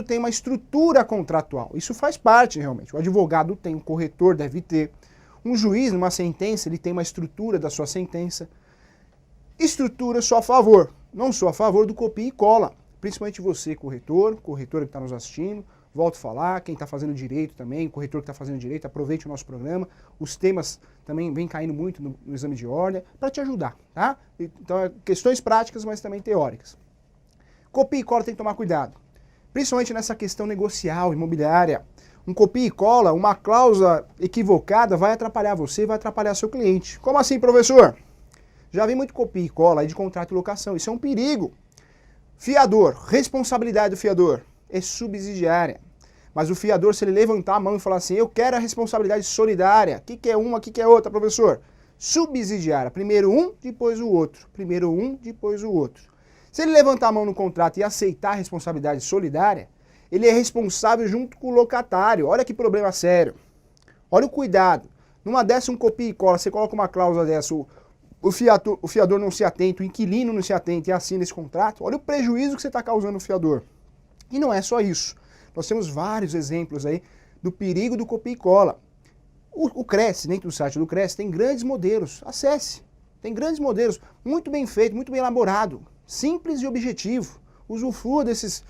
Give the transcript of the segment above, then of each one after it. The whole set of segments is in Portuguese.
mundo tem uma estrutura contratual. Isso faz parte, realmente. O advogado tem, o corretor deve ter. Um juiz, numa sentença, ele tem uma estrutura da sua sentença. Estrutura só a favor. Não sou a favor do copia e cola. Principalmente você, corretora que está nos assistindo. Volto a falar, quem está fazendo direito também, o corretor que está fazendo direito, aproveite o nosso programa. Os temas também vêm caindo muito no exame de ordem, para te ajudar, tá? Então, questões práticas, mas também teóricas. Copia e cola tem que tomar cuidado. Principalmente nessa questão negocial, imobiliária. Um copia e cola, uma cláusula equivocada vai atrapalhar você, vai atrapalhar seu cliente. Como assim, professor? Já vi muito copia e cola aí de contrato de locação, isso é um perigo. Fiador, responsabilidade do fiador é subsidiária. Mas o fiador, se ele levantar a mão e falar assim, eu quero a responsabilidade solidária, o que é uma, o que é outra, professor? Subsidiária, primeiro um, depois o outro. Primeiro um, depois o outro. Se ele levantar a mão no contrato e aceitar a responsabilidade solidária, ele é responsável junto com o locatário. Olha que problema sério. Olha o cuidado. Numa dessa, um copia e cola, você coloca uma cláusula dessa, o fiador não se atenta, o inquilino não se atenta e assina esse contrato, olha o prejuízo que você está causando no fiador. E não é só isso. Nós temos vários exemplos aí do perigo do copia e cola. O Cresce, dentro do site do Cresce, tem grandes modelos. Acesse. Tem grandes modelos, muito bem feito, muito bem elaborado, simples e objetivo. Usufrua desses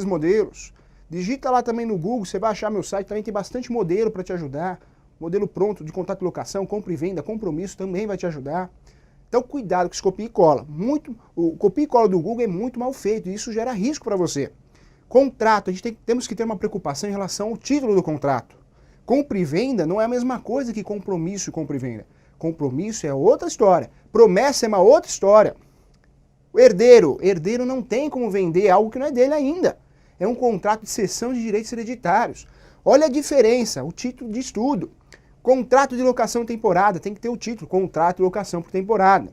modelos. Digita lá também no Google, você vai achar meu site, também tem bastante modelo para te ajudar. Modelo pronto de contrato de locação, compra e venda, compromisso também vai te ajudar. Então cuidado com esse copia e cola. O copia e cola do Google é muito mal feito e isso gera risco para você. Contrato, a gente temos que ter uma preocupação em relação ao título do contrato. Compra e venda não é a mesma coisa que compromisso e compra e venda. Compromisso é outra história. Promessa é uma outra história. O herdeiro não tem como vender algo que não é dele ainda. É um contrato de cessão de direitos hereditários. Olha a diferença, o título de estudo. Contrato de locação temporada, tem que ter o título, contrato de locação por temporada.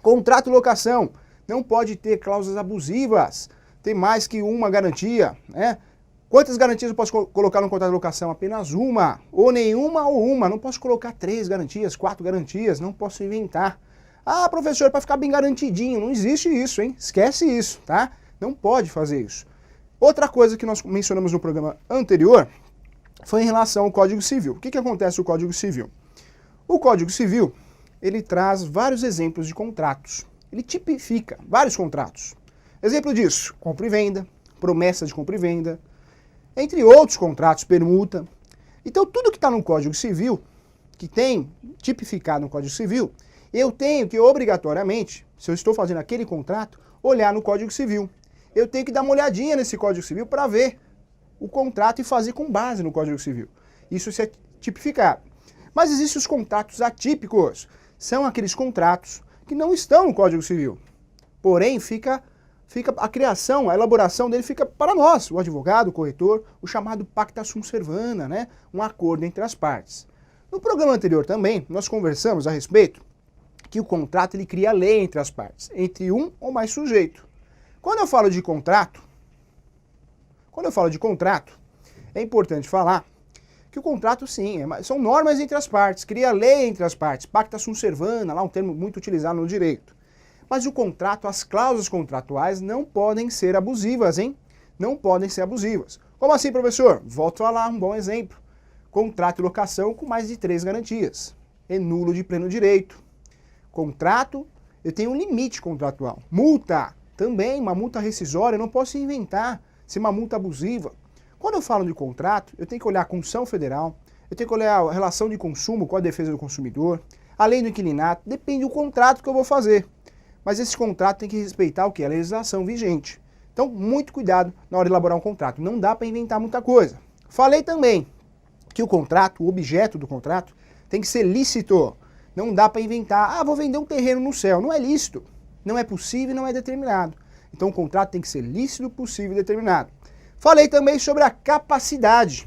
Contrato de locação, não pode ter cláusulas abusivas, tem mais que uma garantia, né? Quantas garantias eu posso colocar no contrato de locação? Apenas uma, ou nenhuma ou uma, não posso colocar 3 garantias, 4 garantias, não posso inventar. Ah, professor, para ficar bem garantidinho, não existe isso, hein? Esquece isso, tá? Não pode fazer isso. Outra coisa que nós mencionamos no programa anterior foi em relação ao Código Civil. O que acontece no Código Civil? O Código Civil, ele traz vários exemplos de contratos. Ele tipifica vários contratos. Exemplo disso, compra e venda, promessa de compra e venda, entre outros contratos, permuta. Então tudo que está no Código Civil, que tem tipificado no Código Civil, eu tenho que obrigatoriamente, se eu estou fazendo aquele contrato, olhar no Código Civil. Eu tenho que dar uma olhadinha nesse Código Civil para ver o contrato e fazer com base no Código Civil. Isso é tipificado. Mas existem os contratos atípicos. São aqueles contratos que não estão no Código Civil. Porém, a criação, a elaboração dele fica para nós, o advogado, o corretor, o chamado pacta sunt servanda, né? Um acordo entre as partes. No programa anterior também, nós conversamos a respeito que o contrato ele cria lei entre as partes, entre um ou mais sujeitos. Quando eu falo de contrato, é importante falar que o contrato, sim, são normas entre as partes, cria lei entre as partes, pacta sunt servanda, lá um termo muito utilizado no direito. Mas o contrato, as cláusulas contratuais não podem ser abusivas, hein? Não podem ser abusivas. Como assim, professor? Volto a falar um bom exemplo. Contrato de locação com mais de 3 garantias. É nulo de pleno direito. Contrato, eu tenho um limite contratual. Multa, também, uma multa rescisória, eu não posso inventar se uma multa abusiva. Quando eu falo de contrato, eu tenho que olhar a Constituição Federal, eu tenho que olhar a relação de consumo com a defesa do consumidor, além do inquilinato, depende do contrato que eu vou fazer. Mas esse contrato tem que respeitar o quê? A legislação vigente. Então, muito cuidado na hora de elaborar um contrato. Não dá para inventar muita coisa. Falei também que o contrato, o objeto do contrato, tem que ser lícito. Não dá para inventar, vou vender um terreno no céu. Não é lícito. Não é possível e não é determinado. Então, o contrato tem que ser lícito, possível e determinado. Falei também sobre a capacidade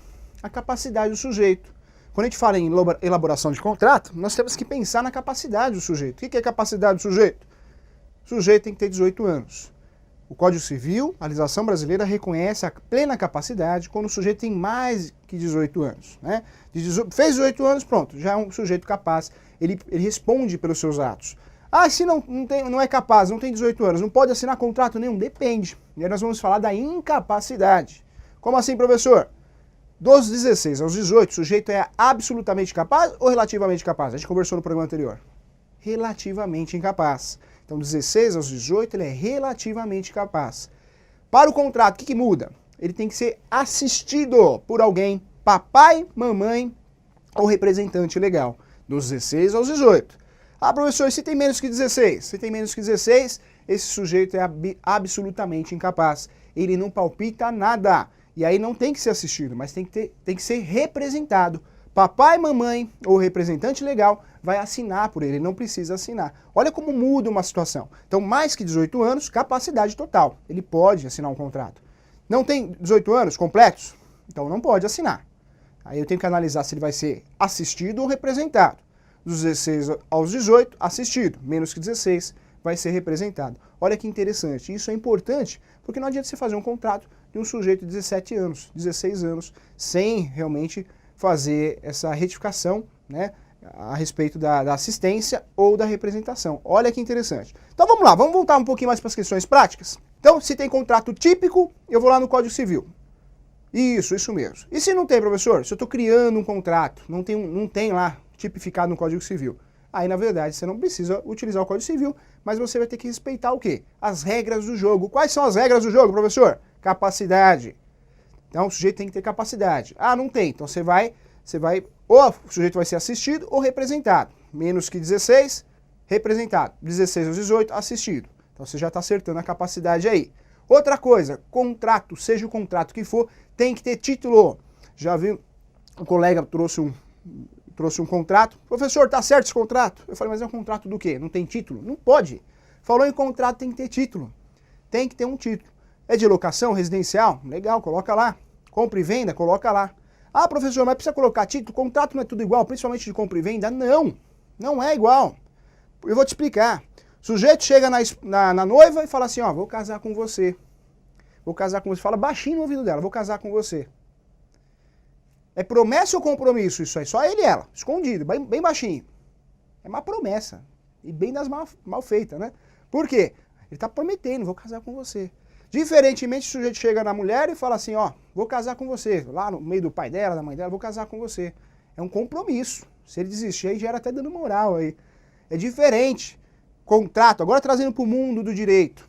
do sujeito. Quando a gente fala em elaboração de contrato, nós temos que pensar na capacidade do sujeito. O que é a capacidade do sujeito? O sujeito tem que ter 18 anos. O Código Civil, a legislação brasileira, reconhece a plena capacidade quando o sujeito tem mais que 18 anos. Né? Fez 18 anos, pronto, já é um sujeito capaz, ele responde pelos seus atos. Se não é capaz, não tem 18 anos, não pode assinar contrato nenhum? Depende. E aí nós vamos falar da incapacidade. Como assim, professor? Dos 16 aos 18, o sujeito é absolutamente capaz ou relativamente capaz? A gente conversou no programa anterior. Relativamente incapaz. Então, 16 aos 18, ele é relativamente capaz. Para o contrato, o que muda? Ele tem que ser assistido por alguém, papai, mamãe ou representante legal. Dos 16 aos 18. Ah, professor, e se tem menos que 16? Se tem menos que 16, esse sujeito é absolutamente incapaz. Ele não palpita nada. E aí não tem que ser assistido, mas tem que ser representado. Papai, mamãe ou representante legal vai assinar por ele, não precisa assinar. Olha como muda uma situação. Então, mais que 18 anos, capacidade total. Ele pode assinar um contrato. Não tem 18 anos completos? Então não pode assinar. Aí eu tenho que analisar se ele vai ser assistido ou representado. Dos 16 aos 18, assistido. Menos que 16, vai ser representado. Olha que interessante. Isso é importante, porque não adianta você fazer um contrato de um sujeito de 17 anos, 16 anos, sem realmente fazer essa retificação, né, a respeito da assistência ou da representação. Olha que interessante. Então vamos lá, vamos voltar um pouquinho mais para as questões práticas. Então, se tem contrato típico, eu vou lá no Código Civil. Isso mesmo. E se não tem, professor? Se eu estou criando um contrato, não tem lá tipificado no Código Civil. Aí, na verdade, você não precisa utilizar o Código Civil, mas você vai ter que respeitar o quê? As regras do jogo. Quais são as regras do jogo, professor? Capacidade. Então, o sujeito tem que ter capacidade. Ah, não tem. Então, você vai ou o sujeito vai ser assistido ou representado. Menos que 16, representado. 16 aos 18, assistido. Então, você já está acertando a capacidade aí. Outra coisa, contrato, seja o contrato que for, tem que ter título. Já vi um colega trouxe um contrato. Professor, tá certo esse contrato? Eu falei, mas é um contrato do quê? Não tem título? Não pode. Falou em contrato, tem que ter título. Tem que ter um título. É de locação residencial? Legal, coloca lá. Compra e venda? Coloca lá. Ah, professor, mas precisa colocar título? Contrato não é tudo igual, principalmente de compra e venda? Não, não é igual. Eu vou te explicar. O sujeito chega na noiva e fala assim, ó, vou casar com você. Vou casar com você. Fala baixinho no ouvido dela, vou casar com você. É promessa ou compromisso isso aí? Só ele e ela, escondido, bem baixinho. É uma promessa. E bem das mal feitas, né? Por quê? Ele está prometendo, vou casar com você. Diferentemente, o sujeito chega na mulher e fala assim, ó, vou casar com você. Lá no meio do pai dela, da mãe dela, vou casar com você. É um compromisso. Se ele desistir, aí gera até dando moral aí. É diferente. Contrato, agora trazendo para o mundo do direito.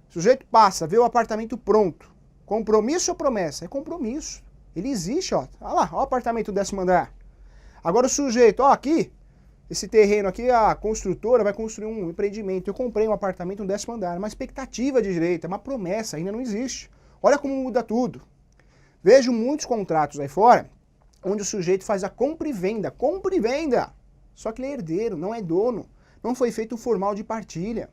O sujeito passa, vê o apartamento pronto. Compromisso ou promessa? É compromisso. Ele existe, ó. Olha lá, ó o apartamento do 10º andar. Agora o sujeito, ó, aqui, esse terreno aqui, a construtora vai construir um empreendimento. Eu comprei um apartamento no 10º andar. É uma expectativa de direito, é uma promessa, ainda não existe. Olha como muda tudo. Vejo muitos contratos aí fora, onde o sujeito faz a compra e venda. Compra e venda! Só que ele é herdeiro, não é dono. Não foi feito o formal de partilha.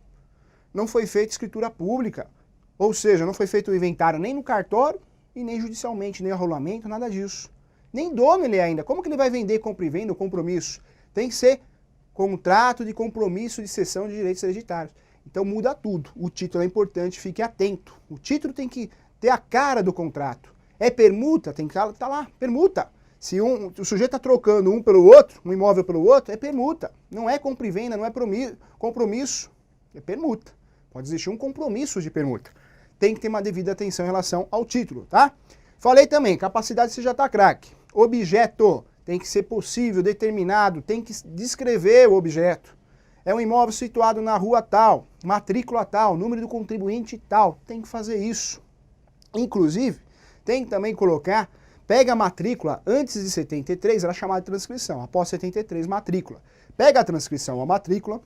Não foi feita escritura pública. Ou seja, não foi feito o inventário nem no cartório e nem judicialmente, nem arrolamento, nada disso. Nem dono ele é ainda. Como que ele vai vender compra e venda ou compromisso? Tem que ser contrato de compromisso de cessão de direitos hereditários. Então muda tudo. O título é importante, fique atento. O título tem que ter a cara do contrato. É permuta? Tem que estar lá, permuta. Se o sujeito está trocando um pelo outro, um imóvel pelo outro, é permuta. Não é compra e venda, não é compromisso. É permuta. Pode existir um compromisso de permuta. Tem que ter uma devida atenção em relação ao título, tá? Falei também, capacidade você já está craque. Objeto, tem que ser possível, determinado, tem que descrever o objeto. É um imóvel situado na rua tal, matrícula tal, número do contribuinte tal, tem que fazer isso. Inclusive, tem que também colocar, pega a matrícula antes de 73, era chamada de transcrição, após 73, matrícula. Pega a transcrição, a matrícula,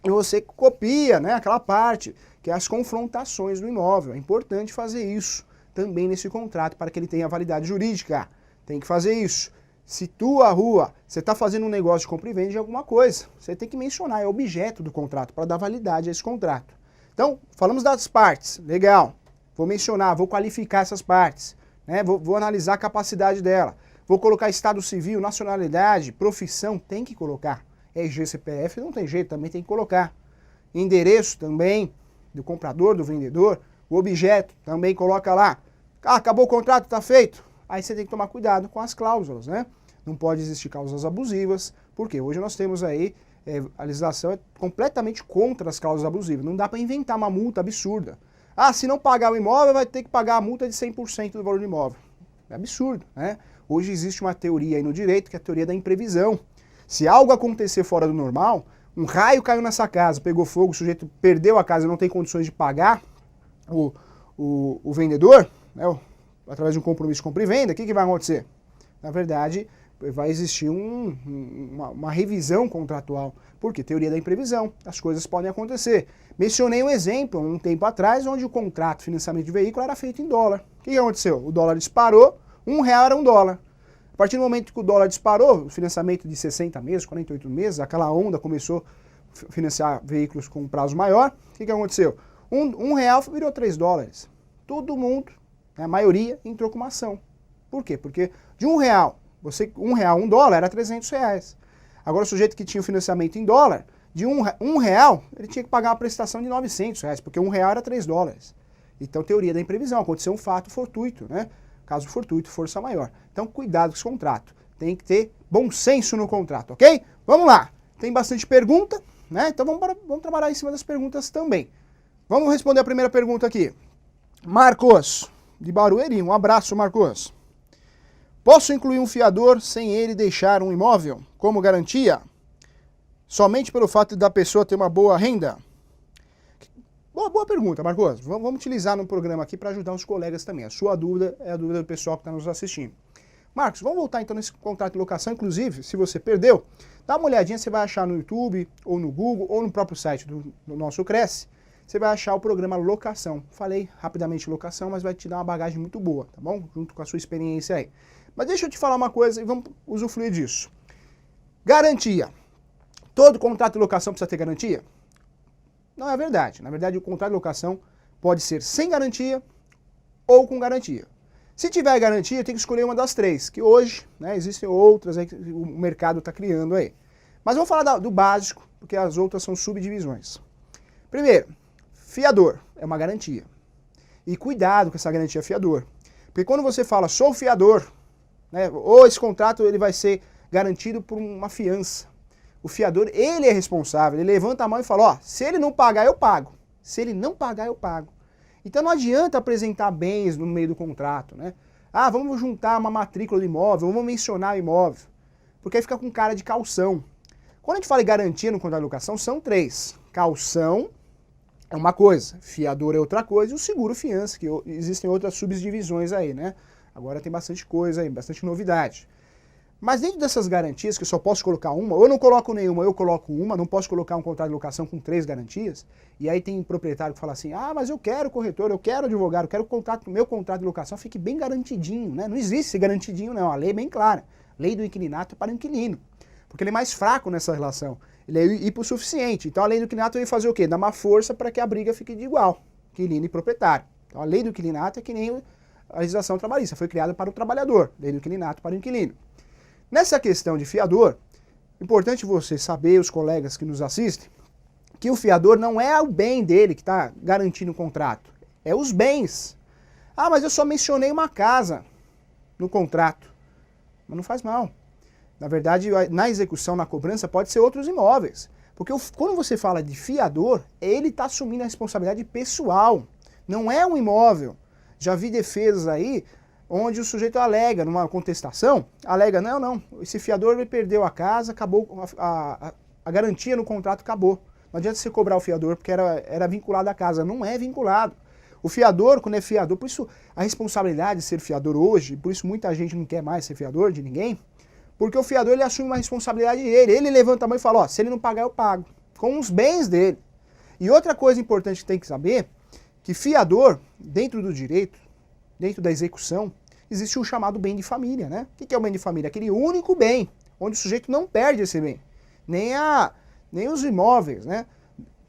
e você copia, né, aquela parte, que é as confrontações do imóvel. É importante fazer isso também nesse contrato, para que ele tenha validade jurídica. Tem que fazer isso. Situa a rua, você está fazendo um negócio de compra e venda de alguma coisa. Você tem que mencionar, é objeto do contrato, para dar validade a esse contrato. Então, falamos das partes, legal. Vou mencionar, vou qualificar essas partes, né? Vou analisar a capacidade dela. Vou colocar estado civil, nacionalidade, profissão, tem que colocar. RG, CPF, não tem jeito, também tem que colocar. Endereço também, do comprador, do vendedor. O objeto também coloca lá. Ah, acabou o contrato, está feito. Aí você tem que tomar cuidado com as cláusulas, né? Não pode existir cláusulas abusivas, porque hoje nós temos aí, a legislação é completamente contra as cláusulas abusivas. Não dá para inventar uma multa absurda. Ah, se não pagar o imóvel, vai ter que pagar a multa de 100% do valor do imóvel. É absurdo, né? Hoje existe uma teoria aí no direito, que é a teoria da imprevisão. Se algo acontecer fora do normal, um raio caiu nessa casa, pegou fogo, o sujeito perdeu a casa e não tem condições de pagar o vendedor, né, através de um compromisso de compra e venda, o que vai acontecer? Na verdade, vai existir uma revisão contratual. Por quê? Teoria da imprevisão. As coisas podem acontecer. Mencionei um exemplo, um tempo atrás, onde o contrato de financiamento de veículo era feito em dólar. O que aconteceu? O dólar disparou, R$1 era $1. A partir do momento que o dólar disparou, o financiamento de 60 meses, 48 meses, aquela onda começou a financiar veículos com um prazo maior. O que aconteceu? R$1 virou $3. Todo mundo, né, a maioria, entrou com uma ação. Por quê? Porque de R$1, R$1, $1 era R$300. Agora o sujeito que tinha o financiamento em dólar, de R$1, ele tinha que pagar uma prestação de R$900, porque R$1 era $3. Então, teoria da imprevisão, aconteceu um fato fortuito, né? Caso fortuito, força maior. Então, cuidado com esse contrato. Tem que ter bom senso no contrato, ok? Vamos lá. Tem bastante pergunta, né? Então, vamos trabalhar em cima das perguntas também. Vamos responder a primeira pergunta aqui. Marcos, de Barueri. Um abraço, Marcos. Posso incluir um fiador sem ele deixar um imóvel como garantia? Somente pelo fato da pessoa ter uma boa renda? Boa pergunta, Marcos. Vamos utilizar no programa aqui para ajudar os colegas também. A sua dúvida é a dúvida do pessoal que está nos assistindo. Marcos, vamos voltar então nesse contrato de locação. Inclusive, se você perdeu, dá uma olhadinha, você vai achar no YouTube, ou no Google, ou no próprio site do nosso Cresce. Você vai achar o programa Locação. Falei rapidamente locação, mas vai te dar uma bagagem muito boa, tá bom? Junto com a sua experiência aí. Mas deixa eu te falar uma coisa e vamos usufruir disso. Garantia. Todo contrato de locação precisa ter garantia? Não é verdade. Na verdade, o contrato de locação pode ser sem garantia ou com garantia. Se tiver garantia, tem que escolher uma das três, que hoje, né, existem outras aí que o mercado está criando aí. Mas vamos falar do básico, porque as outras são subdivisões. Primeiro, fiador é uma garantia. E cuidado com essa garantia fiador. Porque quando você fala, sou fiador, né, ou esse contrato ele vai ser garantido por uma fiança. O fiador, ele é responsável, ele levanta a mão e fala, ó, se ele não pagar, eu pago. Se ele não pagar, eu pago. Então não adianta apresentar bens no meio do contrato, né? Ah, vamos juntar uma matrícula do imóvel, vamos mencionar o imóvel. Porque aí fica com cara de calção. Quando a gente fala em garantia no contrato de locação, são três. Calção é uma coisa, fiador é outra coisa, e o seguro fiança, que existem outras subdivisões aí, né? Agora tem bastante coisa aí, bastante novidade. Mas dentro dessas garantias, que eu só posso colocar uma, ou eu não coloco nenhuma, eu coloco uma, não posso colocar um contrato de locação com 3 garantias, e aí tem um proprietário que fala assim, ah, mas eu quero corretor, eu quero advogado, eu quero que o meu contrato de locação fique bem garantidinho, né? Não existe esse garantidinho não, a lei é bem clara. Lei do inquilinato para o inquilino, porque ele é mais fraco nessa relação, ele é hipossuficiente. Então a lei do inquilinato vai fazer o quê? Dar uma força para que a briga fique de igual, inquilino e proprietário. Então a lei do inquilinato é que nem a legislação trabalhista, foi criada para o trabalhador, lei do inquilinato para o inquilino. Nessa questão de fiador, importante você saber, os colegas que nos assistem, que o fiador não é o bem dele que está garantindo o contrato, é os bens. Ah, mas eu só mencionei uma casa no contrato. Mas não faz mal. Na verdade, na execução, na cobrança, pode ser outros imóveis. Porque quando você fala de fiador, ele está assumindo a responsabilidade pessoal, não é um imóvel. Já vi defesas aí onde o sujeito alega, numa contestação, alega, não, esse fiador ele perdeu a casa, acabou, a garantia no contrato acabou. Não adianta você cobrar o fiador porque era vinculado à casa, não é vinculado. O fiador, quando é fiador, por isso a responsabilidade de ser fiador hoje, por isso muita gente não quer mais ser fiador de ninguém, porque o fiador ele assume uma responsabilidade dele, ele levanta a mão e fala, ó, se ele não pagar eu pago, com os bens dele. E outra coisa importante que tem que saber, que fiador, dentro do direito, dentro da execução, existe o chamado bem de família, né? O que é o bem de família? Aquele único bem, onde o sujeito não perde esse bem, nem os imóveis, né,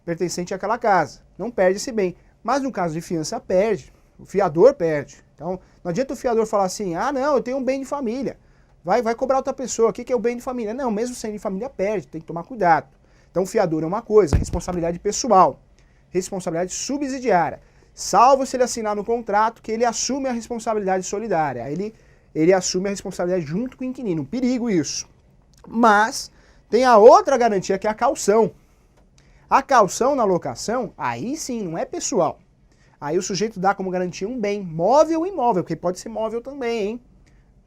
pertencentes àquela casa, não perde esse bem. Mas no caso de fiança, perde, o fiador perde. Então, não adianta o fiador falar assim, ah, não, eu tenho um bem de família, vai cobrar outra pessoa, o que é o bem de família? Não, mesmo sendo de família, perde, tem que tomar cuidado. Então, o fiador é uma coisa, responsabilidade pessoal, responsabilidade subsidiária. Salvo se ele assinar no contrato que ele assume a responsabilidade solidária. Ele assume a responsabilidade junto com o inquilino. Um perigo isso. Mas tem a outra garantia que é a caução. A caução na locação, aí sim, não é pessoal. Aí o sujeito dá como garantia um bem, móvel ou imóvel, porque pode ser móvel também, hein?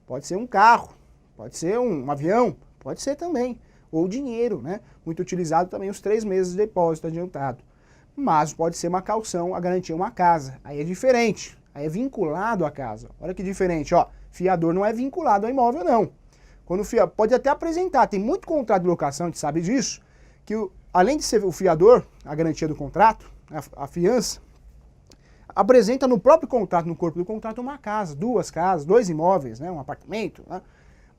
Pode ser um carro, pode ser um avião, pode ser também. Ou dinheiro, né? Muito utilizado também os 3 meses de depósito adiantado. Mas pode ser uma caução, a garantia é uma casa. Aí é diferente, aí é vinculado à casa. Olha que diferente, ó. Fiador não é vinculado ao imóvel, não. Quando pode até apresentar, tem muito contrato de locação, a gente sabe disso, que além de ser o fiador, a garantia do contrato, a fiança, apresenta no próprio contrato, no corpo do contrato, uma casa, 2 casas, 2 imóveis, né, um apartamento. Né?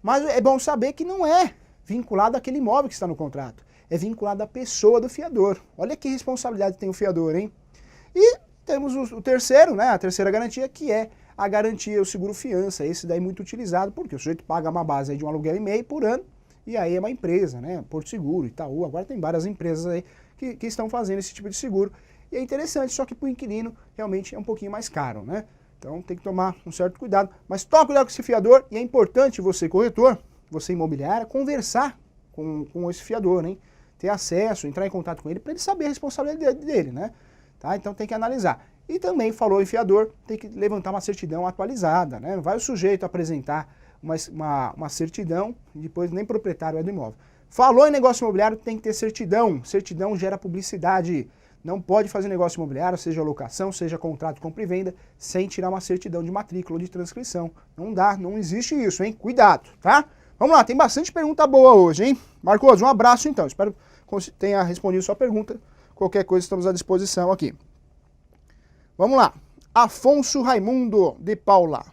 Mas é bom saber que não é vinculado àquele imóvel que está no contrato, é vinculado à pessoa do fiador. Olha que responsabilidade tem o fiador, hein? E temos o terceiro, né, a terceira garantia, que é a garantia, o seguro fiança. Esse daí é muito utilizado, porque o sujeito paga uma base aí de 1,5 aluguel por ano, e aí é uma empresa, né, Porto Seguro, Itaú, agora tem várias empresas aí que estão fazendo esse tipo de seguro. E é interessante, só que para o inquilino realmente é um pouquinho mais caro, né? Então tem que tomar um certo cuidado. Mas toma cuidado com esse fiador, e é importante você, corretor, você imobiliária, conversar com esse fiador, hein? Ter acesso, entrar em contato com ele para ele saber a responsabilidade dele, né? Tá? Então tem que analisar. E também falou em fiador, tem que levantar uma certidão atualizada, né? Não vai o sujeito apresentar uma certidão e depois nem proprietário é do imóvel. Falou em negócio imobiliário, tem que ter certidão. Certidão gera publicidade. Não pode fazer negócio imobiliário, seja locação, seja contrato de compra e venda, sem tirar uma certidão de matrícula ou de transcrição. Não dá, não existe isso, hein? Cuidado, tá? Vamos lá, tem bastante pergunta boa hoje, hein? Marcos, um abraço então. Espero que tenha respondido sua pergunta. Qualquer coisa estamos à disposição aqui. Vamos lá. Afonso Raimundo de Paula.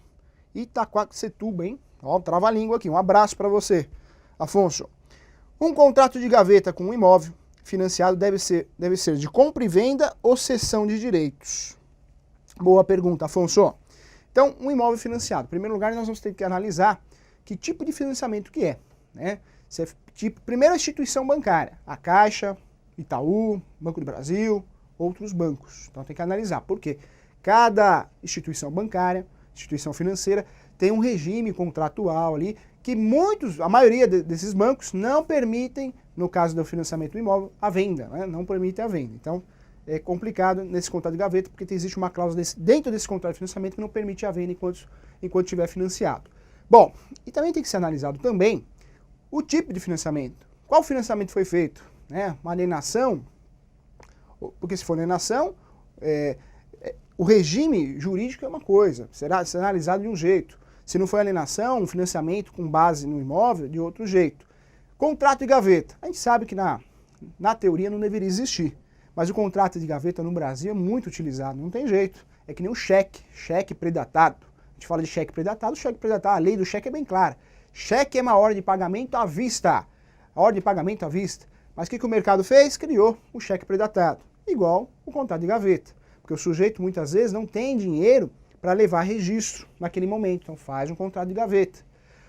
Itaquaquecetuba, hein? Ó, trava a língua aqui. Um abraço para você, Afonso. Um contrato de gaveta com um imóvel financiado deve ser de compra e venda ou cessão de direitos? Boa pergunta, Afonso. Então, um imóvel financiado. Em primeiro lugar, nós vamos ter que analisar que tipo de financiamento que é, né? Se é tipo, primeiro a instituição bancária, a Caixa, Itaú, Banco do Brasil, outros bancos. Então tem que analisar, porque cada instituição bancária, instituição financeira, tem um regime contratual ali que a maioria desses bancos não permitem, no caso do financiamento do imóvel, a venda, né? Não permitem a venda. Então é complicado nesse contrato de gaveta, porque existe uma cláusula dentro desse contrato de financiamento que não permite a venda enquanto estiver financiado. Bom, e também tem que ser analisado também o tipo de financiamento. Qual financiamento foi feito? Né? Uma alienação? Porque se for alienação, o regime jurídico é uma coisa, será analisado de um jeito. Se não for alienação, um financiamento com base no imóvel, de outro jeito. Contrato de gaveta. A gente sabe que na teoria não deveria existir, mas o contrato de gaveta no Brasil é muito utilizado, não tem jeito. É que nem o cheque predatado. A gente fala de cheque predatado, a lei do cheque é bem clara. Cheque é uma ordem de pagamento à vista. A ordem de pagamento à vista. Mas o que o mercado fez? Criou o cheque predatado. Igual o contrato de gaveta. Porque o sujeito muitas vezes não tem dinheiro para levar registro naquele momento. Então faz um contrato de gaveta.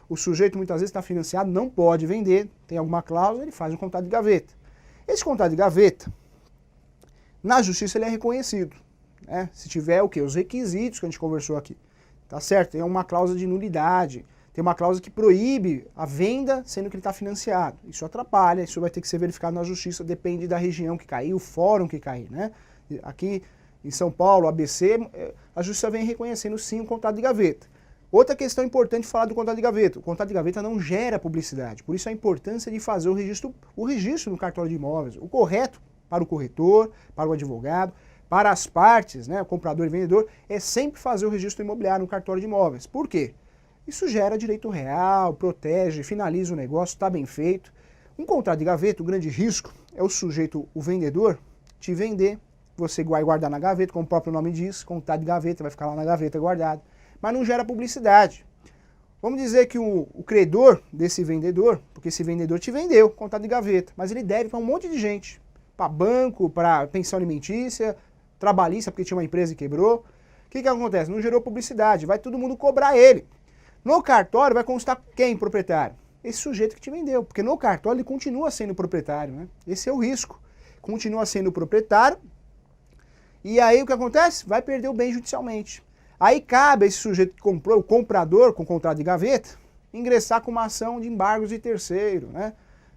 O sujeito muitas vezes está financiado, não pode vender, tem alguma cláusula, ele faz um contrato de gaveta. Esse contrato de gaveta, na justiça ele é reconhecido. Né? Se tiver o quê? Os requisitos que a gente conversou aqui. Tá certo? Tem uma cláusula de nulidade, tem uma cláusula que proíbe a venda sendo que ele está financiado. Isso atrapalha, isso vai ter que ser verificado na justiça, depende da região que cair, o fórum que cair, né? Aqui em São Paulo, ABC, a justiça vem reconhecendo sim o contrato de gaveta. Outra questão importante falar do contrato de gaveta. O contrato de gaveta não gera publicidade, por isso a importância de fazer o registro no cartório de imóveis, o correto para o corretor, para o advogado, para as partes, né, o comprador e vendedor, é sempre fazer o registro imobiliário no cartório de imóveis. Por quê? Isso gera direito real, protege, finaliza o negócio, está bem feito. Um contrato de gaveta, o grande risco é o sujeito, o vendedor, te vender, você vai guardar na gaveta, como o próprio nome diz, contrato de gaveta, vai ficar lá na gaveta guardado, mas não gera publicidade. Vamos dizer que o credor desse vendedor, porque esse vendedor te vendeu, contrato de gaveta, mas ele deve para um monte de gente, para banco, para pensão alimentícia, trabalhista, porque tinha uma empresa e quebrou. O que acontece? Não gerou publicidade, vai todo mundo cobrar ele. No cartório vai constar quem, proprietário? Esse sujeito que te vendeu, porque no cartório ele continua sendo proprietário, né? Esse é o risco. Continua sendo proprietário, e aí o que acontece? Vai perder o bem judicialmente. Aí cabe a esse sujeito que comprou, o comprador com contrato de gaveta, ingressar com uma ação de embargos de terceiro, né?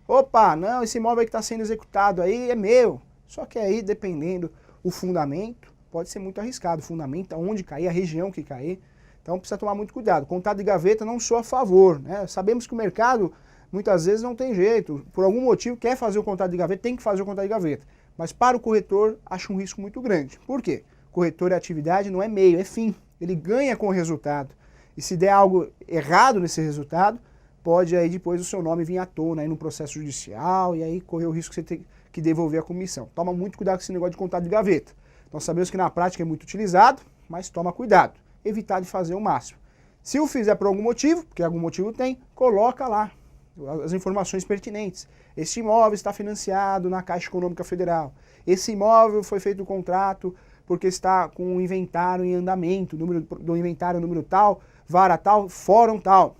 Opa, não, esse imóvel que está sendo executado aí é meu. Só que aí, dependendo o fundamento, pode ser muito arriscado, fundamenta onde cair, a região que cair, então precisa tomar muito cuidado. Contrato de gaveta não sou a favor, né? Sabemos que o mercado muitas vezes não tem jeito, por algum motivo quer fazer o contrato de gaveta, tem que fazer o contrato de gaveta, mas para o corretor acho um risco muito grande. Por quê? Corretor é atividade, não é meio, é fim, ele ganha com o resultado, e se der algo errado nesse resultado, pode aí depois o seu nome vir à tona aí no processo judicial, e aí correr o risco de você ter que devolver a comissão. Toma muito cuidado com esse negócio de contrato de gaveta. Nós sabemos que na prática é muito utilizado, mas toma cuidado. Evitar de fazer o máximo. Se o fizer por algum motivo, porque algum motivo tem, coloca lá as informações pertinentes. Esse imóvel está financiado na Caixa Econômica Federal. Esse imóvel foi feito o contrato porque está com o inventário em andamento, número do inventário número tal, vara tal, fórum tal.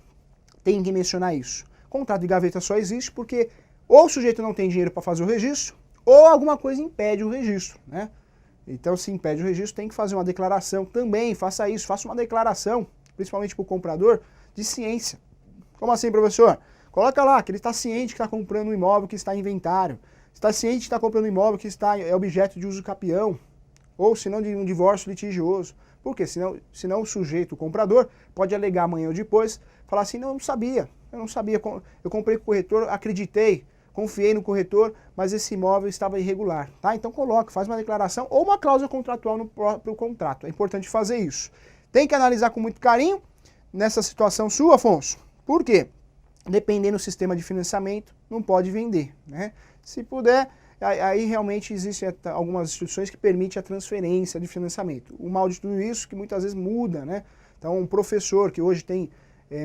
Tem que mencionar isso. Contrato de gaveta só existe porque ou o sujeito não tem dinheiro para fazer o registro, ou alguma coisa impede o registro, né? Então, se impede o registro, tem que fazer uma declaração também, faça isso, faça uma declaração, principalmente para o comprador, de ciência. Como assim, professor? Coloca lá que ele está ciente que está comprando um imóvel que está em inventário, está ciente que está comprando um imóvel que é objeto de uso capião, ou se não de um divórcio litigioso. Por quê? Senão o sujeito, o comprador, pode alegar amanhã ou depois, falar assim, não, eu não sabia, eu comprei com o corretor, acreditei, confiei no corretor, mas esse imóvel estava irregular, tá? Então coloca, faz uma declaração ou uma cláusula contratual no próprio contrato. É importante fazer isso. Tem que analisar com muito carinho nessa situação sua, Afonso. Por quê? Dependendo do sistema de financiamento, não pode vender, né? Se puder, aí realmente existem algumas instituições que permitem a transferência de financiamento. O mal de tudo isso é que muitas vezes muda, né? Então um professor que hoje tem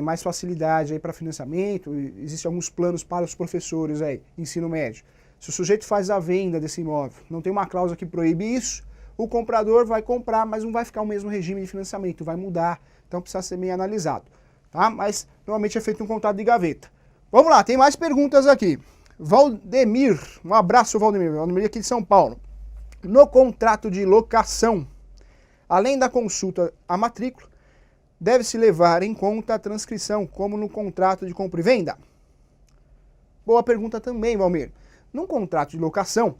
mais facilidade aí para financiamento, existem alguns planos para os professores aí, ensino médio. Se o sujeito faz a venda desse imóvel, não tem uma cláusula que proíbe isso, o comprador vai comprar, mas não vai ficar o mesmo regime de financiamento, vai mudar, então precisa ser meio analisado, tá? Mas normalmente é feito um contrato de gaveta. Vamos lá, tem mais perguntas aqui. Valdemir, um abraço Valdemir aqui de São Paulo. No contrato de locação, além da consulta à matrícula, deve-se levar em conta a transcrição, como no contrato de compra e venda? Boa pergunta também, Valmir. Num contrato de locação,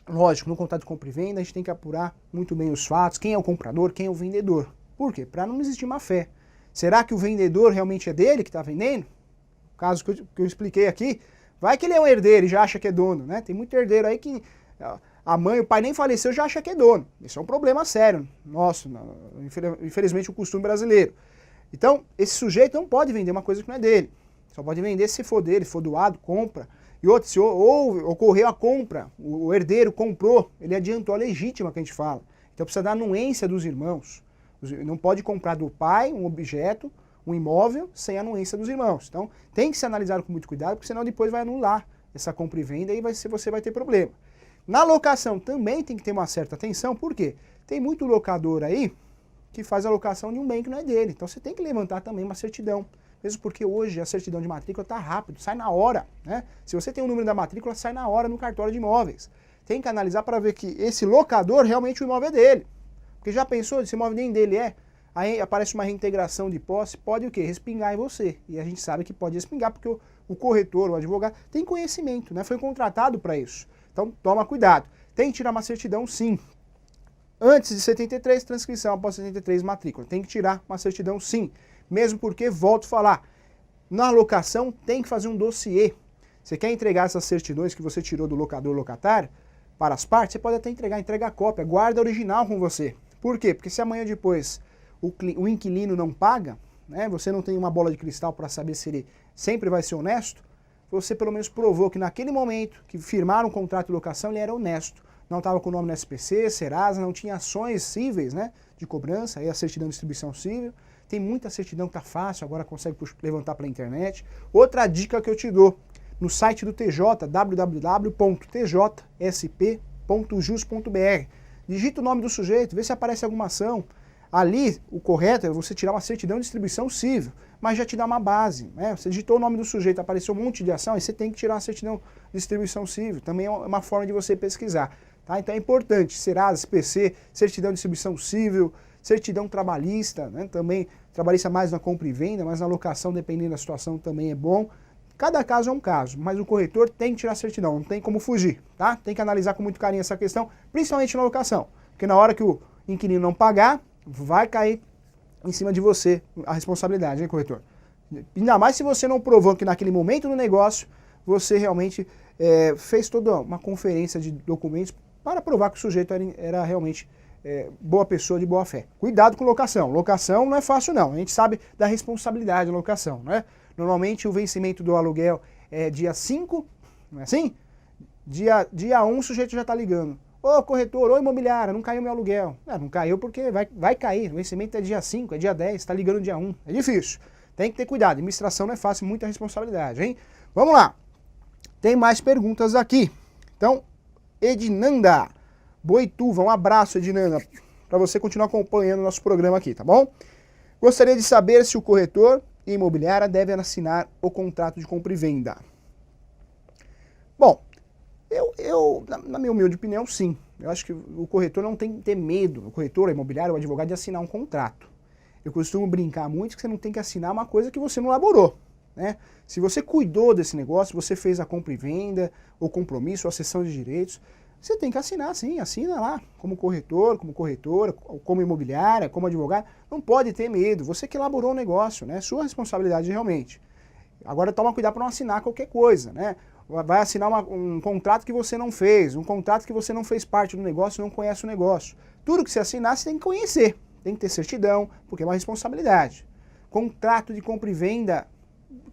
lógico, no contrato de compra e venda, a gente tem que apurar muito bem os fatos, quem é o comprador, quem é o vendedor. Por quê? Para não existir má fé. Será que o vendedor realmente é dele que está vendendo? O caso que eu expliquei aqui, vai que ele é um herdeiro e já acha que é dono, né? Tem muito herdeiro aí que a mãe, o pai nem faleceu, já acha que é dono. Isso é um problema sério. Nossa, infelizmente o costume brasileiro. Então, esse sujeito não pode vender uma coisa que não é dele. Só pode vender se for dele, for doado, compra. E outro, se ocorreu a compra, o herdeiro comprou, ele adiantou a legítima que a gente fala. Então precisa da anuência dos irmãos. Não pode comprar do pai um objeto, um imóvel, sem anuência dos irmãos. Então tem que ser analisado com muito cuidado, porque senão depois vai anular essa compra e venda e você vai ter problema. Na locação também tem que ter uma certa atenção, por quê? Tem muito locador aí que faz a locação de um bem que não é dele. Então você tem que levantar também uma certidão. Mesmo porque hoje a certidão de matrícula está rápido, sai na hora, né? Se você tem o número da matrícula, sai na hora no cartório de imóveis. Tem que analisar para ver que esse locador realmente o imóvel é dele. Porque já pensou, esse imóvel nem dele é, aí aparece uma reintegração de posse, pode o quê? Respingar em você. E a gente sabe que pode respingar porque o corretor, o advogado, tem conhecimento, né? Foi contratado para isso. Então toma cuidado. Tem que tirar uma certidão sim. Antes de 73, transcrição, após 73, matrícula. Tem que tirar uma certidão sim. Mesmo porque, volto a falar, na locação tem que fazer um dossiê. Você quer entregar essas certidões que você tirou do locador locatário para as partes, você pode até entrega a cópia, guarda a original com você. Por quê? Porque se amanhã depois o inquilino não paga, né, você não tem uma bola de cristal para saber se ele sempre vai ser honesto, você pelo menos provou que naquele momento que firmaram um contrato de locação ele era honesto. Não estava com o nome no SPC, Serasa, não tinha ações cíveis, né, de cobrança, aí a certidão de distribuição cível. Tem muita certidão que está fácil, agora consegue levantar pela internet. Outra dica que eu te dou, no site do TJ, www.tjsp.jus.br. Digita o nome do sujeito, vê se aparece alguma ação. Ali, o correto é você tirar uma certidão de distribuição cível, mas já te dá uma base, né? Você digitou o nome do sujeito, apareceu um monte de ação, aí você tem que tirar uma certidão de distribuição cível. Também é uma forma de você pesquisar, tá? Então é importante, Serasa, SPC, certidão de distribuição cível, certidão trabalhista, né? Também trabalhista mais na compra e venda, mas na locação, dependendo da situação, também é bom. Cada caso é um caso, mas o corretor tem que tirar certidão, não tem como fugir, tá? Tem que analisar com muito carinho essa questão, principalmente na locação. Porque na hora que o inquilino não pagar, vai cair em cima de você a responsabilidade, hein, corretor? Ainda mais se você não provou que naquele momento do negócio você realmente fez toda uma conferência de documentos para provar que o sujeito era realmente boa pessoa, de boa fé. Cuidado com locação. Locação não é fácil não. A gente sabe da responsabilidade da locação, né? Normalmente o vencimento do aluguel é dia 5, não é assim? Dia 1 o sujeito já está ligando. Ô corretor, ô imobiliária, não caiu meu aluguel. Não caiu porque vai cair. O vencimento é dia 5, é dia 10, está ligando dia 1. É difícil. Tem que ter cuidado. Administração não é fácil, muita responsabilidade, hein? Vamos lá. Tem mais perguntas aqui. Então, Edinanda Boituva, um abraço, Edinanda, para você continuar acompanhando o nosso programa aqui, tá bom? Gostaria de saber se o corretor e a imobiliária devem assinar o contrato de compra e venda. Bom, na minha humilde opinião, sim. Eu acho que o corretor não tem que ter medo, o corretor, a imobiliária, o advogado, de assinar um contrato. Eu costumo brincar muito que você não tem que assinar uma coisa que você não elaborou, né? Se você cuidou desse negócio, você fez a compra e venda, o compromisso, a cessão de direitos, você tem que assinar sim, assina lá, como corretor, como corretora, como imobiliária, como advogado. Não pode ter medo, você que elaborou o negócio, né? Sua responsabilidade realmente. Agora toma cuidado para não assinar qualquer coisa, né? Vai assinar um contrato que você não fez, um contrato que você não fez parte do negócio, não conhece o negócio. Tudo que você assinar, você tem que conhecer, tem que ter certidão, porque é uma responsabilidade. Contrato de compra e venda,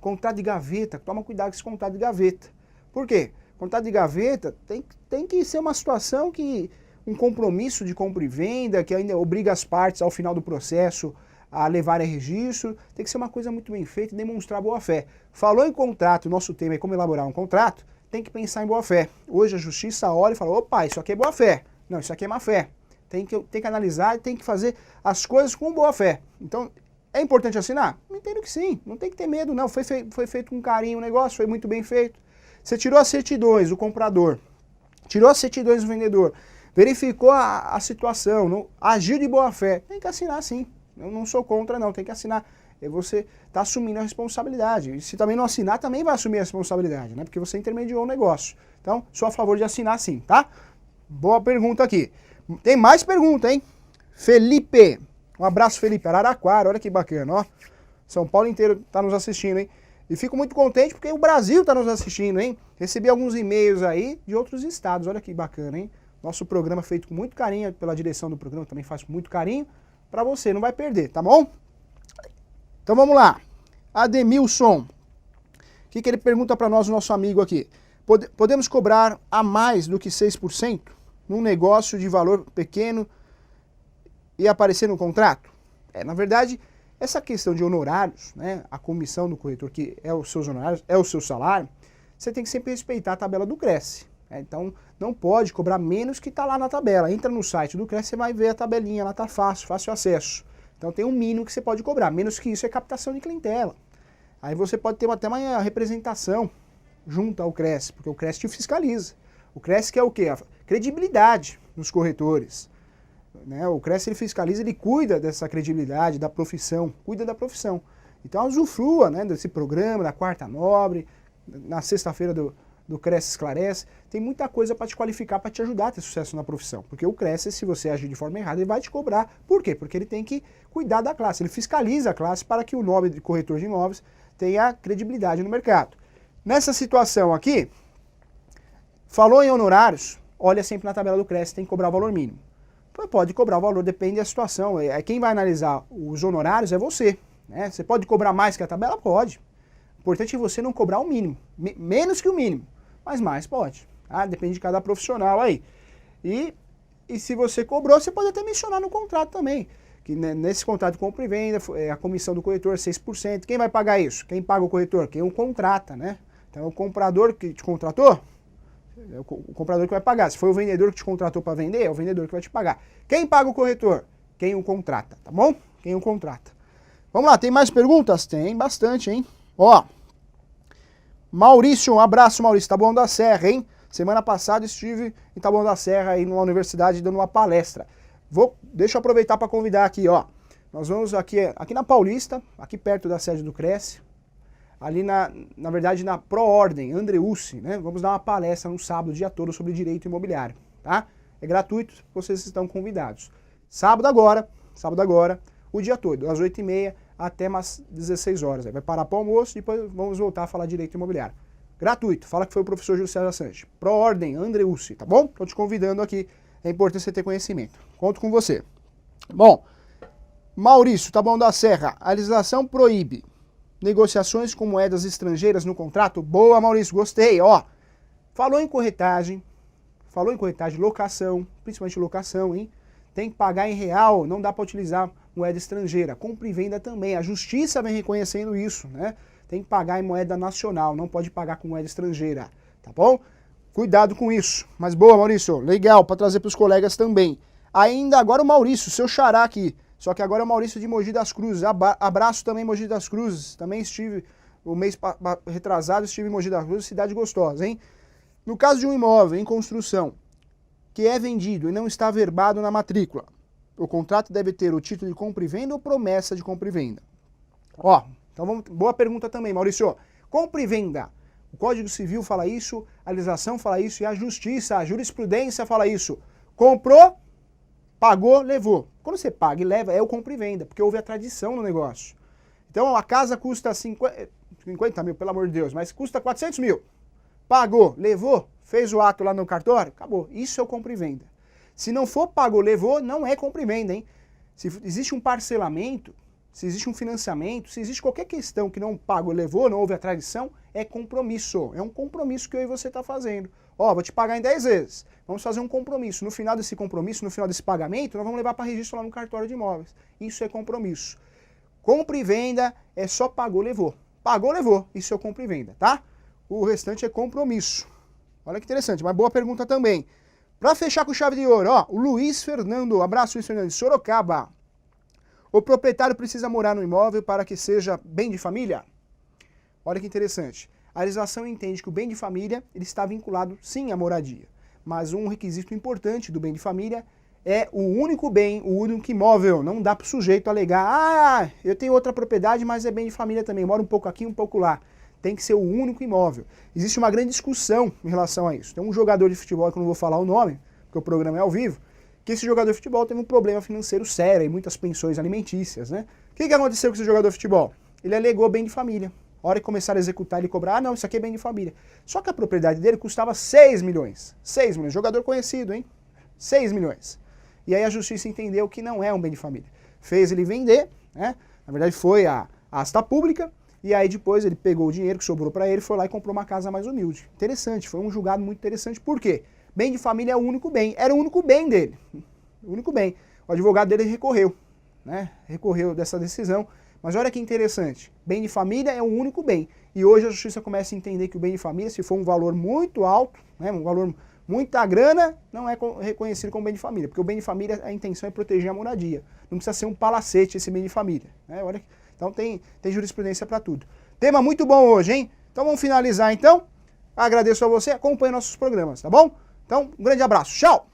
contrato de gaveta, toma cuidado com esse contrato de gaveta. Por quê? Contrato de gaveta tem que ser uma situação que, um compromisso de compra e venda, que ainda obriga as partes ao final do processo a levarem a registro, tem que ser uma coisa muito bem feita e demonstrar boa fé. Falou em contrato, o nosso tema é como elaborar um contrato, tem que pensar em boa fé. Hoje a justiça olha e fala, opa, isso aqui é boa fé. Não, isso aqui é má fé. Tem que analisar e tem que fazer as coisas com boa fé. Então, é importante assinar? Entendo que sim, não tem que ter medo não, foi feito com carinho o negócio, foi muito bem feito. Você tirou as certidões do comprador, tirou as certidões do vendedor, verificou a situação, não, agiu de boa fé, tem que assinar sim. Eu não sou contra não, tem que assinar. Você está assumindo a responsabilidade. E se também não assinar, também vai assumir a responsabilidade, né? Porque você intermediou o negócio. Então, sou a favor de assinar sim, tá? Boa pergunta aqui. Tem mais pergunta, hein? Felipe. Um abraço, Felipe. Araraquara, olha que bacana, ó. São Paulo inteiro está nos assistindo, hein? E fico muito contente porque o Brasil está nos assistindo, hein? Recebi alguns e-mails aí de outros estados, olha que bacana, hein? Nosso programa feito com muito carinho, pela direção do programa também faz com muito carinho. Para você, não vai perder, tá bom? Então vamos lá. Ademilson. O que ele pergunta para nós, o nosso amigo aqui? Podemos cobrar a mais do que 6% num negócio de valor pequeno e aparecer no contrato? Na verdade, essa questão de honorários, né, a comissão do corretor, que é os seus honorários, é o seu salário, você tem que sempre respeitar a tabela do Cresce. Então, não pode cobrar menos que está lá na tabela. Entra no site do Cresce, você vai ver a tabelinha, lá está fácil acesso. Então, tem um mínimo que você pode cobrar. Menos que isso é captação de clientela. Aí você pode ter até uma representação junto ao Cresce, porque o Cresce te fiscaliza. O Cresce que é o quê? A credibilidade dos corretores. Né? O Cresce ele fiscaliza, ele cuida dessa credibilidade, da profissão, cuida da profissão. Então, usufrua, né, desse programa, da Quarta Nobre, na sexta-feira do Cresce Esclarece, tem muita coisa para te qualificar, para te ajudar a ter sucesso na profissão. Porque o Cresce, se você agir de forma errada, ele vai te cobrar. Por quê? Porque ele tem que cuidar da classe, ele fiscaliza a classe para que o nome de corretor de imóveis tenha credibilidade no mercado. Nessa situação aqui, falou em honorários, olha sempre na tabela do Cresce, tem que cobrar o valor mínimo. Pode cobrar o valor, depende da situação. Quem vai analisar os honorários é você. Né? Você pode cobrar mais que a tabela? Pode. O importante é você não cobrar o mínimo, menos que o mínimo. Mas mais pode, depende de cada profissional aí. E se você cobrou, você pode até mencionar no contrato também, que nesse contrato de compra e venda, a comissão do corretor é 6%. Quem vai pagar isso? Quem paga o corretor? Quem o contrata, né? Então, o comprador que te contratou, é o comprador que vai pagar. Se foi o vendedor que te contratou para vender, é o vendedor que vai te pagar. Quem paga o corretor? Quem o contrata, tá bom? Quem o contrata. Vamos lá, tem mais perguntas? Tem bastante, hein? Ó, Maurício, um abraço, Maurício, Taboão da Serra, hein? Semana passada estive em Taboão da Serra, aí numa universidade, dando uma palestra. Deixa eu aproveitar para convidar aqui, ó. Nós vamos aqui na Paulista, aqui perto da sede do Cresce, ali na verdade na Proordem, Andreucci, né? Vamos dar uma palestra no sábado, o dia todo, sobre direito imobiliário, tá? É gratuito, vocês estão convidados. sábado agora, o dia todo, das 8h30 até umas 16 horas. Aí vai parar para o almoço e depois vamos voltar a falar direito imobiliário. Gratuito, fala que foi o professor Júlio César Sanches. Pro ordem, Andreucci, tá bom? Tô te convidando aqui, é importante você ter conhecimento. Conto com você. Bom, Maurício, tá bom da Serra, a legislação proíbe negociações com moedas estrangeiras no contrato? Boa, Maurício, gostei, ó. Falou em corretagem, locação, principalmente locação, hein? Tem que pagar em real, não dá para utilizar moeda estrangeira. Compra e venda também, a justiça vem reconhecendo isso, né? Tem que pagar em moeda nacional, não pode pagar com moeda estrangeira, tá bom? Cuidado com isso. Mas boa, Maurício, legal, para trazer para os colegas também. Ainda agora o Maurício, seu xará aqui, só que agora é o Maurício de Mogi das Cruzes. Abraço também, Mogi das Cruzes. Também estive, o mês retrasado, estive em Mogi das Cruzes, cidade gostosa, hein? No caso de um imóvel em construção que é vendido e não está averbado na matrícula, o contrato deve ter o título de compra e venda ou promessa de compra e venda? Ó, então vamos, boa pergunta também, Maurício. Compra e venda. O Código Civil fala isso, a legislação fala isso e a justiça, a jurisprudência fala isso. Comprou, pagou, levou. Quando você paga e leva, é o compra e venda, porque houve a tradição no negócio. Então a casa custa 50 mil, pelo amor de Deus, mas custa 400 mil. Pagou, levou, fez o ato lá no cartório, acabou. Isso é o compra e venda. Se não for pagou, levou, não é compra e venda, hein? Se existe um parcelamento, se existe um financiamento, se existe qualquer questão que não pagou, levou, não houve a tradição, é compromisso. É um compromisso que eu e você está fazendo. Ó, vou te pagar em 10 vezes. Vamos fazer um compromisso. No final desse compromisso, no final desse pagamento, nós vamos levar para registro lá no cartório de imóveis. Isso é compromisso. Compra e venda é só pagou, levou. Pagou, levou. Isso é o compra e venda, tá? O restante é compromisso. Olha que interessante, mas boa pergunta também. Para fechar com chave de ouro, ó, o Luiz Fernando, abraço Luiz Fernando, de Sorocaba. O proprietário precisa morar no imóvel para que seja bem de família? Olha que interessante. A legislação entende que o bem de família ele está vinculado, sim, à moradia. Mas um requisito importante do bem de família é o único bem, o único imóvel. Não dá para o sujeito alegar, eu tenho outra propriedade, mas é bem de família também, moro um pouco aqui, um pouco lá. Tem que ser o único imóvel. Existe uma grande discussão em relação a isso. Tem um jogador de futebol, que eu não vou falar o nome, porque o programa é ao vivo, que esse jogador de futebol teve um problema financeiro sério e muitas pensões alimentícias, né? O que aconteceu com esse jogador de futebol? Ele alegou bem de família. A hora que começaram a executar, ele cobrar, não, isso aqui é bem de família. Só que a propriedade dele custava 6 milhões. 6 milhões. Jogador conhecido, hein? 6 milhões. E aí a justiça entendeu que não é um bem de família. Fez ele vender, né? Na verdade foi a asta pública, e aí depois ele pegou o dinheiro que sobrou para ele, foi lá e comprou uma casa mais humilde. Interessante, foi um julgado muito interessante. Por quê? Bem de família é o único bem. Era o único bem dele. O único bem. O advogado dele recorreu, né? Recorreu dessa decisão. Mas olha que interessante. Bem de família é o único bem. E hoje a justiça começa a entender que o bem de família, se for um valor muito alto, né, um valor muita grana, não é reconhecido como bem de família. Porque o bem de família, a intenção é proteger a moradia. Não precisa ser um palacete esse bem de família. Né? Olha, então tem jurisprudência para tudo. Tema muito bom hoje, hein? Então vamos finalizar então. Agradeço a você, acompanhe nossos programas, tá bom? Então, um grande abraço. Tchau!